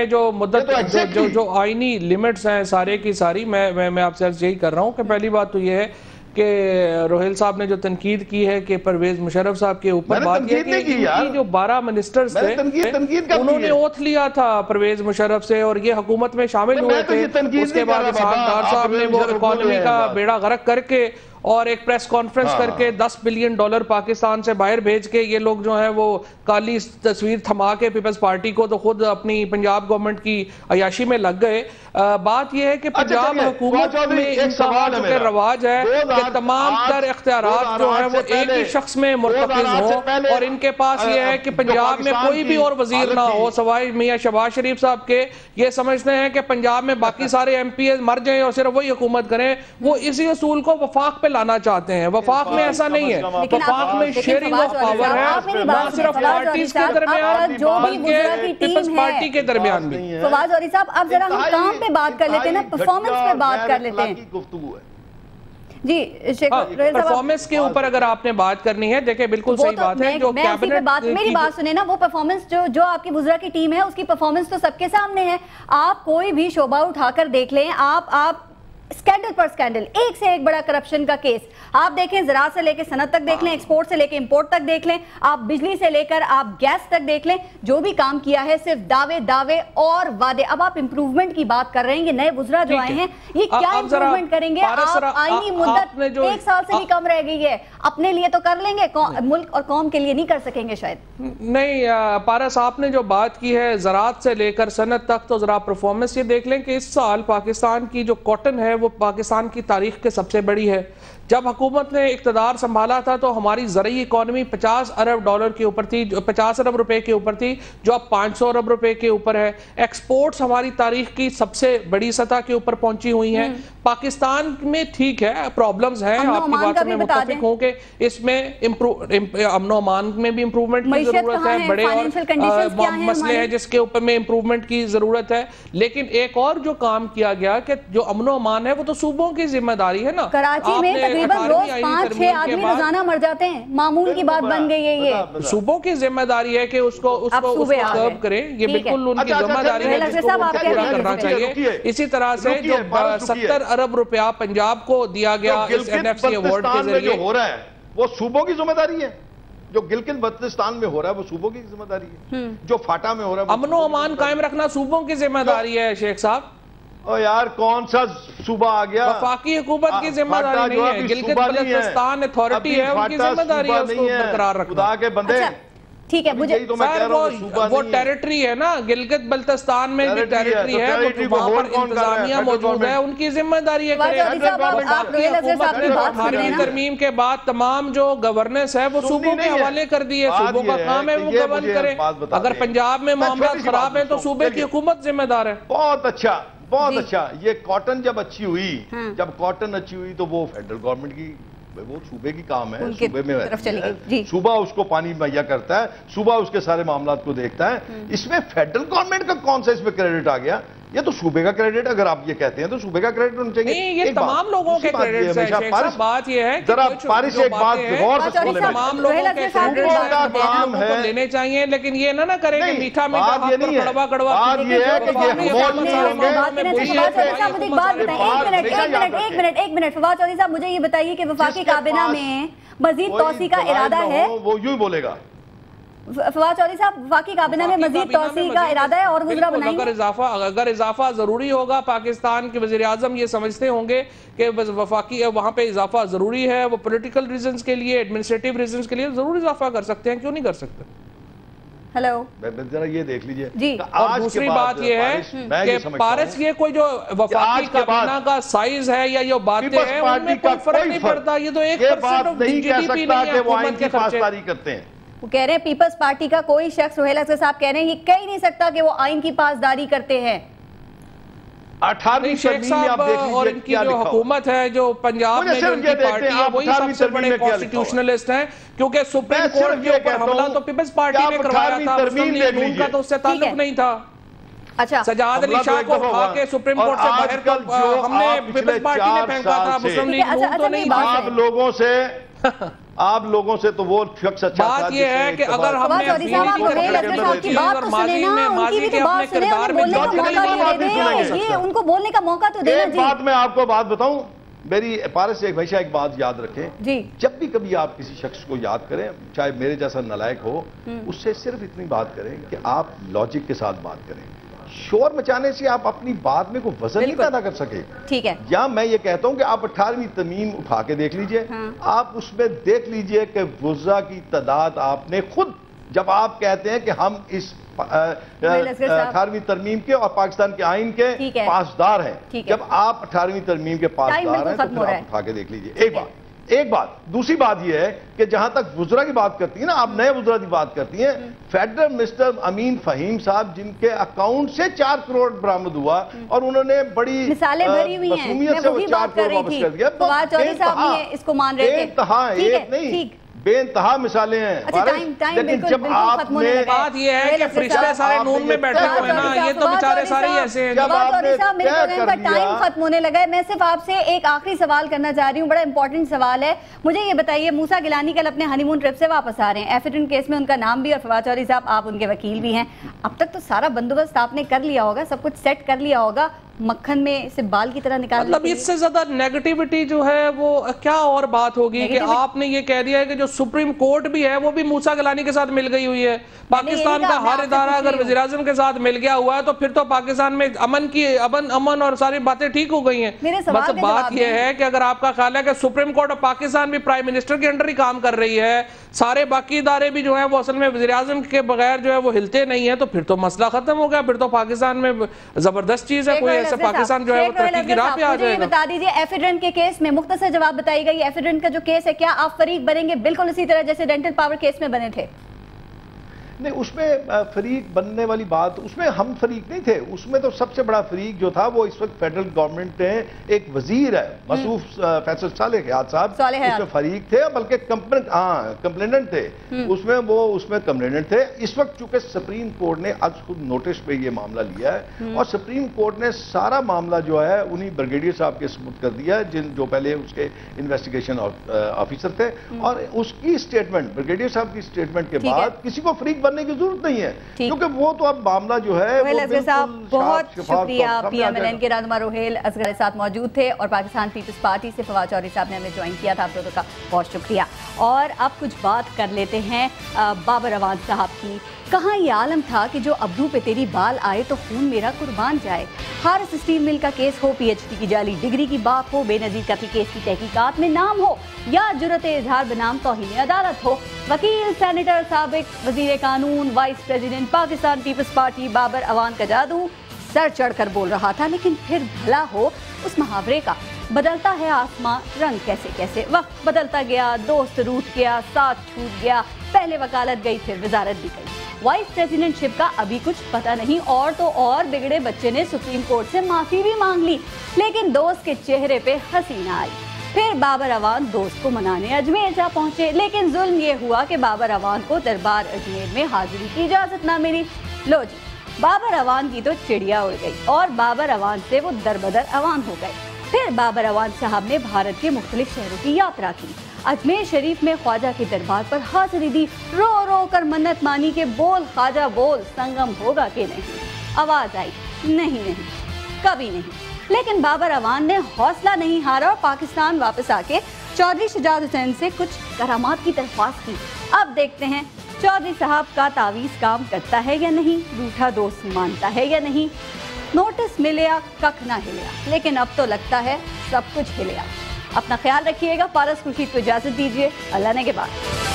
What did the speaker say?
جو مدت جو آئینی لیمٹس ہیں سارے کی ساری میں آپ سے عرض یہی کر رہا ہوں کہ پہلی بات تو یہ ہے کہ روہیل صاحب نے جو تنقید کی ہے کہ پرویز مشرف صاحب کے اوپر بات یہ کہ ان کی جو 12 منسٹرز تھے انہوں نے اوتھ لیا تھا پرویز مشرف سے اور یہ حکومت میں شامل ہوئے تھے. اس کے بعد اسحاق ڈار صاحب نے وہ اکانومی کا بیڑا غرق کر کے اور ایک پریس کانفرنس کر کے $10 بلین پاکستان سے باہر بھیج کے یہ لوگ جو ہیں وہ کالی تصویر تھما کے پیپلز پارٹی کو تو خود اپنی پنجاب گورنمنٹ کی عیاشی میں لگ گئے. بات یہ ہے کہ پنجاب حکومت میں انتہا جو کہ رواج ہے کہ تمام تر اختیارات جو ہیں وہ ایک ہی شخص میں مرتکز ہوں اور ان کے پاس یہ ہے کہ پنجاب میں کوئی بھی اور وزیر نہ ہو سوائے میاں شہباز شریف صاحب کے. یہ سمجھتے ہیں کہ پنجاب میں باقی سارے ایم پی مر جائیں اور صرف وہی حکومت کریں. وہ اسی اصول کو وفاق پہ لانا چاہتے ہیں. وفاق میں ایسا نہیں ہے. وفاق میں شیئرنگ آف پاور ہے نہ صرف پارٹیز کے درمیان بلکہ پیپلز پارٹی کے درمیان بھی. فواز عوری صاحب اب ذرا ہم کام پہ بات کر لیتے ہیں نا, پرفارمنس پہ بات کر لیتے ہیں. جی پرفارمنس کے اوپر اگر آپ نے بات کرنی ہے دیکھیں بالکل صحیح بات ہے جو کیبنٹ میری بات سنیں نا, وہ پرفارمنس جو آپ کی وزراء کی ٹیم ہے اس کی پرفارمنس تو سب کے سامنے ہے. آپ کوئی بھی شعبہ اٹھا کر دیکھ لیں, آپ سکینڈل پر سکینڈل, ایک سے ایک بڑا کرپشن کا کیس آپ دیکھیں, زراعت سے لے کے صنعت تک دیکھ لیں, ایکسپورٹ سے لے کے امپورٹ تک دیکھ لیں, آپ بجلی سے لے کر آپ گیس تک دیکھ لیں, جو بھی کام کیا ہے صرف دعوے اور وعدے. اب آپ امپروومنٹ کی بات کر رہے ہیں, یہ نئے وزراء جو آئے ہیں یہ کیا امپروومنٹ کریں گے؟ آپ آئینی مدت 1 سال سے بھی کم رہ گئی ہے, اپنے لیے تو کر لیں گے, ملک اور قوم کے لیے نہیں کر سکیں گے شاید. نہیں پارس, آپ نے جو بات کی ہے زراعت سے لے کر صنعت تک, تو ذرا پرفارمنس یہ دیکھ لیں کہ اس سال پاکستان کی جو کاٹن ہے وہ پاکستان کی تاریخ کے سب سے بڑی ہے. جب حکومت نے اقتدار سنبھالا تھا تو ہماری زرعی اکانومی $50 ارب کے اوپر تھی, 50 ارب روپے کے اوپر تھی, جو اب 500 ارب روپے کے اوپر ہے. ایکسپورٹس ہماری تاریخ کی سب سے بڑی سطح کے اوپر پہنچی ہوئی ہیں. پاکستان میں ٹھیک ہے پرابلمز ہیں, آپ کی بات سے میں متفق ہوں کہ اس میں امن و امان میں بھی امپروومنٹ کی ضرورت ہے, بڑے اور مسئلے ہیں جس کے اوپر میں امپروومنٹ کی ضرورت ہے. لیکن ایک اور جو کام کیا گیا کہ جو امن و امان ہے وہ تو صوبوں کی ذمہ داری ہے نا. کراچی میں تقریباً روز 5-6 آدمی روزانہ مر جاتے ہیں, معمول کی بات بن گئی ہے. یہ صوبوں کی ذمہ داری ہے کہ اس کو سرو کریں, یہ بالکل ان کی ذمہ داری ہے جس کو پورا کرنا چاہیے. اسی طرح سے جو 70 ارب روپیہ پنجاب کو دیا گیا اس NFC ایوارڈ کے ذریعے ہو رہا ہے وہ صوبوں کی ذمہ داری ہے. جو گلگت بلتستان میں ہو رہا ہے وہ صوبوں کی ذمہ داری ہے. جو فاٹا میں ہو رہا ہے امن و امان قائم رکھنا صوبوں کی ذمہ داری ہے. شیخ صاحب او یار کون سا صوبہ آ گیا؟ وفاقی حکومت کی ذمہ داری نہیں ہے, گلگت بلتستان اتھارٹی ہے, ان کی ذمہ داری ہے اس کو برقرار رکھنا. خدا کے بندے ٹھیک ہے, مجھے وہ ٹیریٹری ہے نا, گلگت بلتستان میں بھی ٹیریٹری ہے, وہاں پر انتظامیہ موجود ہے, ان کی ذمہ داری ہے کہ 18ویں ترمیم کے بعد تمام جو گورننس ہے وہ صوبوں کے حوالے کر دی ہے. صوبوں کا کام ہے وہ گورن کریں. اگر پنجاب میں معاملات خراب ہیں تو صوبے کی حکومت ذمہ دار ہے. بہت اچھا, بہت اچھا. یہ کاٹن جب اچھی ہوئی تو وہ فیڈرل گورنمنٹ کی, وہ صوبے کی کام ہے, صوبے میں صوبہ اس کو پانی مہیا کرتا ہے, صوبہ اس کے سارے معاملات کو دیکھتا ہے. اس میں فیڈرل گورنمنٹ کا کون سا اس میں کریڈٹ آ گیا؟ یہ تو صوبے کا کریڈٹ, اگر آپ یہ کہتے ہیں تو صوبے کا کریڈٹ ہونا چاہیے. نہیں, یہ تمام لوگوں کے کریڈٹس ہیں شیخ صاحب. بات یہ ہے ذرا پارس ایک بات غور سے سنیں, تمام لوگوں کے کریڈٹس تمام لوگوں کو لینے چاہیے, لیکن یہ نہ کریں کہ میٹھا میٹھا ہاتھ پر کڑوا کڑوا. بات یہ ہے کہ یہ ایک منٹ فواز عوری صاحب, مجھے یہ بتائیے کہ وفاقی کابینہ میں مزید توسیع کا ارادہ ہے؟ وہ یوں ہی بولے گا فواز چودھری صاحب, وفاقی کابینہ میں مزید توسیع کا ارادہ ہے اور وزراء بنائیں گے؟ اگر اضافہ ضروری ہوگا, پاکستان کے وزیر اعظم یہ سمجھتے ہوں گے کہ وفاقی وہاں پہ اضافہ ضروری ہے, وہ پولیٹیکل ریزنز کے لیے, ایڈمنسٹریٹیو ریزنز کے لیے ضرور اضافہ کر سکتے ہیں, کیوں نہیں کر سکتے؟ ہیلو, ذرا یہ دیکھ لیجئے. جی, اور دوسری بات یہ ہے کہ پارس یہ کوئی جو وفاقی کابینہ کا سائز ہے یا یہ باتیں ہیں ان میں کوئی فرق نہیں پڑتا. یہ تو 1% نہیں کہہ سکتا کہ وہ آئین کی پاسداری کرتے ہیں. وہ کہہ رہے ہیں پیپلز پارٹی کا کوئی شخص, روہیل افضل صاحب کہہ رہے ہیں یہ کہہ ہی نہیں سکتا کہ وہ آئین کی پاسداری کرتے ہیں. 18ویں شیخ صاحب اور ان کی جو حکومت ہے, جو پنجاب میں جو ان کی پارٹی ہے, وہی سب سے بڑے کانسٹیٹیوشنلسٹ ہیں, کیونکہ سپریم کورٹ کے اوپر حملہ تو پیپلز پارٹی نے کروایا تھا, مسلم لیگ نون کا تو اس سے تعلق نہیں تھا. اچھا, سجاد علی شاہ کو اٹھا کے سپریم کورٹ سے باہر ہم نے پیپلز پارٹی نے پھینکا تھا, مسلم لیگ نون تو نہیں. آپ لوگوں سے آپ لوگوں سے تو وہ شخص اچھا تھا. بات یہ ہے کہ اگر ہم نے ماضی میں ان کو بولنے کا موقع تو دینا. ایک بات میں آپ کو بات بتاؤں, میری پارس سے ایک بھائیشہ ایک بات یاد رکھیں, جب بھی کبھی آپ کسی شخص کو یاد کریں, چاہے میرے جیسا نالائق ہو, اس سے صرف اتنی بات کریں کہ آپ لاجک کے ساتھ بات کریں. شور مچانے سے آپ اپنی بات میں کوئی وزن نہیں پیدا کر سکے. ٹھیک ہے, یا میں یہ کہتا ہوں کہ آپ 18ویں ترمیم اٹھا کے دیکھ لیجئے, آپ اس میں دیکھ لیجئے کہ وزراء کی تعداد آپ نے خود, جب آپ کہتے ہیں کہ ہم اس 18ویں ترمیم کے اور پاکستان کے آئین کے پاسدار ہیں, جب آپ 18ویں ترمیم کے پاسدار ہیں تو پھر آپ اٹھا کے دیکھ لیجئے. ایک بات. دوسری بات یہ ہے کہ جہاں تک وزراء کی بات کرتی ہیں نا, آپ نئے وزراء کی بات کرتی ہیں, فیڈرل منسٹر امین فہیم صاحب جن کے اکاؤنٹ سے 4 کروڑ برآمد ہوا اور انہوں نے بڑی مثالیں بھری ہوئی ہیں, میں وہی بات کر رہی تھی, فواد چودھری صاحب بھی اس کو مان رہے تھے. انتہا ایک نہیں, بے انتہا مثالیں ہیں. لیکن جب آپ نے بات یہ ہے کہ فرشتے سارے نون میں بیٹھے ہوئے نا, یہ تو بیچارے سارے ایسے ہیں. ٹائم ختم ہونے لگا ہے. میں صرف آپ سے ایک آخری سوال کرنا چاہ رہی ہوں, بڑا امپورٹنٹ سوال ہے. مجھے یہ بتائیے, موسیٰ گیلانی کل اپنے ہنی مون ٹرپ سے واپس آ رہے ہیں, ایفیڈن کیس میں ان کا نام بھی, اور فواد چودھری صاحب آپ ان کے وکیل بھی ہیں. اب تک تو سارا بندوبست آپ نے کر لیا ہوگا, سب کچھ سیٹ کر لیا ہوگا, مکھن میں سے بال کی طرح نکال. مطلب اس سے زیادہ نیگیٹیوٹی جو ہے وہ کیا اور بات ہوگی کہ آپ نے یہ کہہ دیا ہے کہ جو سپریم کورٹ بھی ہے وہ بھی موسیٰ گیلانی کے ساتھ مل گئی ہوئی ہے. پاکستان کا ہر ادارہ اگر وزیر اعظم کے ساتھ مل گیا ہوا ہے تو پھر تو پاکستان میں امن اور ساری باتیں ٹھیک ہو گئی ہیں. بس بات یہ ہے کہ اگر آپ کا خیال ہے کہ سپریم کورٹ اور پاکستان بھی پرائم منسٹر کے انڈر ہی کام کر رہی ہے, سارے باقی ادارے بھی جو ہیں وہ اصل میں وزیر اعظم کے بغیر جو ہے وہ ہلتے نہیں ہیں, تو پھر تو مسئلہ ختم ہو گیا. پھر تو پاکستان میں زبردست چیز ہے, کوئی ایسے پاکستان جو ہے وہ ترقی کی راہ پہ آ جائے گا. بتا دیجئے ایفیڈنٹ کے کیس میں مختصر جواب بتائی گئی, ایفیڈنٹ کا جو کیس ہے کیا آپ فریق بنیں گے بالکل اسی طرح جیسے ڈینٹل پاور کیس میں بنے تھے؟ نہیں, اس میں فریق بننے والی بات, اس میں ہم فریق نہیں تھے. اس میں تو سب سے بڑا فریق جو تھا وہ اس وقت فیڈرل گورنمنٹ نے ایک وزیر ہے مسعود فیصل صالح حیات صاحب, اس میں فریق تھے, بلکہ کمپلیننٹ تھے. اس میں کمپلیننٹ تھے. اس وقت چونکہ سپریم کورٹ نے آج خود نوٹس پہ یہ معاملہ لیا ہے, اور سپریم کورٹ نے سارا معاملہ جو ہے انہی بریگیڈیئر صاحب کے سپرد کر دیا ہے جو پہلے اس کے انویسٹیگیشن آفیسر تھے. اور اس کی سٹیٹمنٹ, بریگیڈیئر صاحب کی سٹیٹمنٹ کے بعد کسی کو فریق کرنے کی ضرورت نہیں ہے, کیونکہ وہ تو اب معاملہ جو ہے بہت شکریہ. پی ایم ایل این کے رہنما روہیل اصغر کے ساتھ موجود تھے, اور پاکستان پیپلز پارٹی سے فواد چودھری صاحب نے ہمیں جوائن کیا تھا. آپ دونوں کا بہت شکریہ. اور اب کچھ بات کر لیتے ہیں بابر اعوان صاحب کی. کہاں یہ عالم تھا کہ جو ابرو پہ تیری بال آئے تو خون میرا قربان جائے. ہارس اسٹیل مل کا کیس ہو, پی ایچ ڈی کی جعلی ڈگری کی بات ہو, بے نظیر قتل کیس کی تحقیقات میں نام ہو, یا جرأت اظہار بنام توہین عدالت ہو, وکیل, سینیٹر, سابق وزیر قانون, وائس پریزیڈنٹ پاکستان پیپلز پارٹی بابر اعوان کا جادو سر چڑھ کر بول رہا تھا. لیکن پھر بھلا ہو اس محاورے کا, بدلتا ہے آسمان رنگ کیسے کیسے. وقت بدلتا گیا, دوست روٹ گیا, ساتھ چھوٹ گیا, پہلے وکالت گئی پھر وزارت بھی گئی, وائس پریزیڈنٹ شپ کا ابھی کچھ پتہ نہیں. اور تو اور بگڑے بچے نے سپریم کورٹ سے معافی بھی مانگ لی, لیکن دوست کے چہرے پہ ہنسی نہ آئی. پھر بابر اعوان دوست کو منانے اجمیر جا پہنچے, لیکن ظلم یہ ہوا کہ بابر اعوان کو دربار اجمیر میں حاضری کی اجازت نہ ملی. لو جی, بابر اعوان کی تو چڑیا اڑ گئی اور بابر اعوان سے وہ دربدر اعوان ہو گئے. پھر بابر اعوان صاحب نے بھارت کے مختلف شہروں کی یاترا کی, اجمیر شریف میں خواجہ کے دربار پر حاضری دی, رو رو کر منت مانی کہ بول خواجہ بول, سنگم ہوگا کہ نہیں. آواز آئی نہیں, کبھی نہیں. لیکن بابر اعوان نے حوصلہ نہیں ہارا اور پاکستان واپس آ کے چودھری شجاعت حسین سے کچھ کرامات کی درخواست کی. اب دیکھتے ہیں چودھری صاحب کا تعویذ کام کرتا ہے یا نہیں, روٹھا دوست مانتا ہے یا نہیں. نوٹس ملیا ککھ نہ ہلیا, لیکن اب تو لگتا ہے سب کچھ ہلیا. اپنا خیال رکھیے گا. پارس خورشید کو اجازت دیجیے. اللہ نے کے بعد.